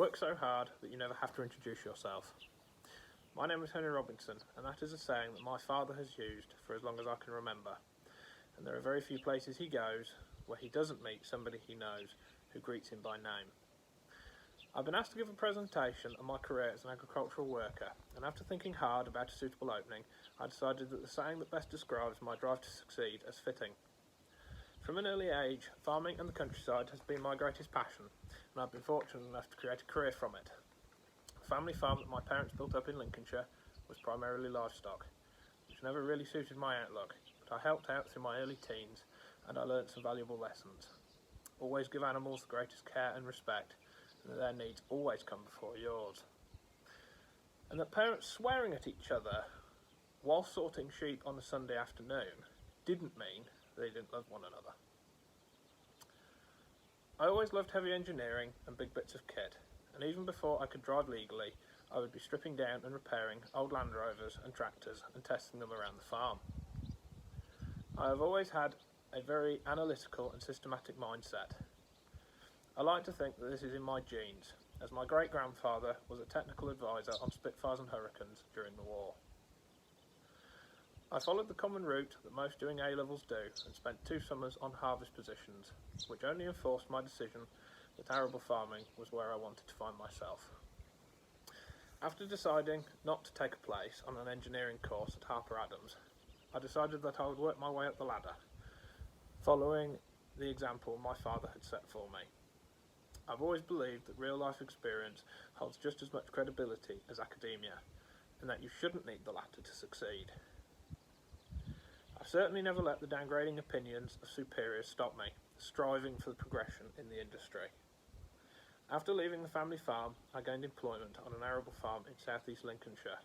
Work so hard that you never have to introduce yourself. My name is Henry Robinson, and that is a saying that my father has used for as long as I can remember. And there are very few places he goes where he doesn't meet somebody he knows who greets him by name. I've been asked to give a presentation on my career as an agricultural worker, and after thinking hard about a suitable opening, I decided that the saying that best describes my drive to succeed as fitting. From an early age, farming and the countryside has been my greatest passion, and I've been fortunate enough to create a career from it. The family farm that my parents built up in Lincolnshire was primarily livestock, which never really suited my outlook, but I helped out through my early teens and I learnt some valuable lessons. Always give animals the greatest care and respect, and that their needs always come before yours. And that parents swearing at each other while sorting sheep on a Sunday afternoon didn't mean they didn't love one another. I always loved heavy engineering and big bits of kit, and even before I could drive legally, I would be stripping down and repairing old Land Rovers and tractors and testing them around the farm. I have always had a very analytical and systematic mindset. I like to think that this is in my genes, as my great-grandfather was a technical advisor on Spitfires and Hurricanes during the war. I followed the common route that most doing A-levels do and spent 2 summers on harvest positions, which only enforced my decision that arable farming was where I wanted to find myself. After deciding not to take a place on an engineering course at Harper Adams, I decided that I would work my way up the ladder, following the example my father had set for me. I've always believed that real-life experience holds just as much credibility as academia, and that you shouldn't need the latter to succeed. I've certainly never let the downgrading opinions of superiors stop me, striving for the progression in the industry. After leaving the family farm, I gained employment on an arable farm in southeast Lincolnshire,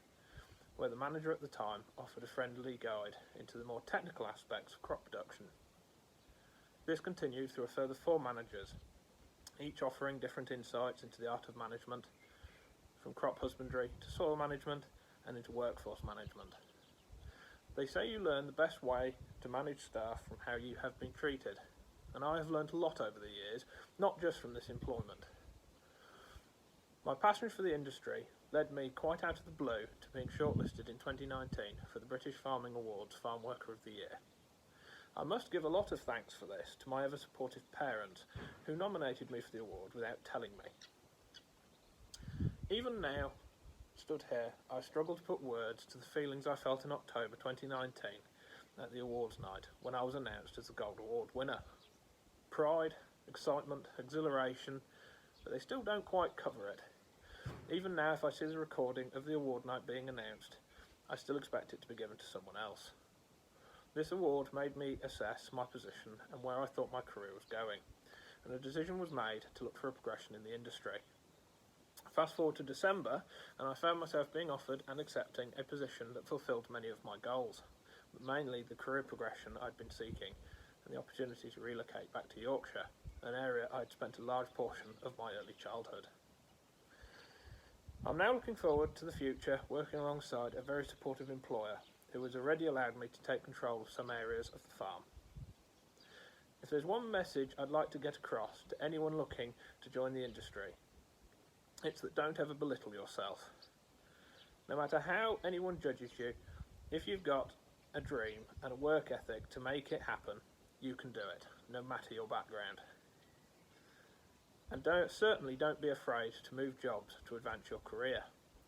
where the manager at the time offered a friendly guide into the more technical aspects of crop production. This continued through a further 4 managers, each offering different insights into the art of management, from crop husbandry to soil management and into workforce management. They say you learn the best way to manage staff from how you have been treated, and I have learnt a lot over the years, not just from this employment. My passion for the industry led me quite out of the blue to being shortlisted in 2019 for the British Farming Awards Farm Worker of the Year. I must give a lot of thanks for this to my ever supportive parents, who nominated me for the award without telling me. Even now, stood here, I struggle to put words to the feelings I felt in October 2019 at the awards night when I was announced as the Gold Award winner. Pride, excitement, exhilaration, but they still don't quite cover it. Even now, if I see the recording of the award night being announced, I still expect it to be given to someone else. This award made me assess my position and where I thought my career was going, and a decision was made to look for a progression in the industry. Fast forward to December, and I found myself being offered and accepting a position that fulfilled many of my goals, but mainly the career progression I'd been seeking and the opportunity to relocate back to Yorkshire, an area I'd spent a large portion of my early childhood. I'm now looking forward to the future, working alongside a very supportive employer who has already allowed me to take control of some areas of the farm. If there's one message I'd like to get across to anyone looking to join the industry, it's that don't ever belittle yourself. No matter how anyone judges you, if you've got a dream and a work ethic to make it happen, you can do it, no matter your background. And certainly don't be afraid to move jobs to advance your career.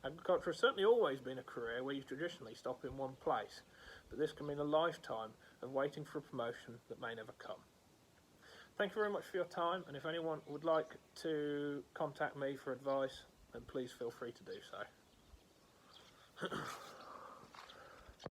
Agriculture has certainly always been a career where you traditionally stop in one place, but this can mean a lifetime of waiting for a promotion that may never come. Thank you very much for your time, and if anyone would like to contact me for advice, then please feel free to do so.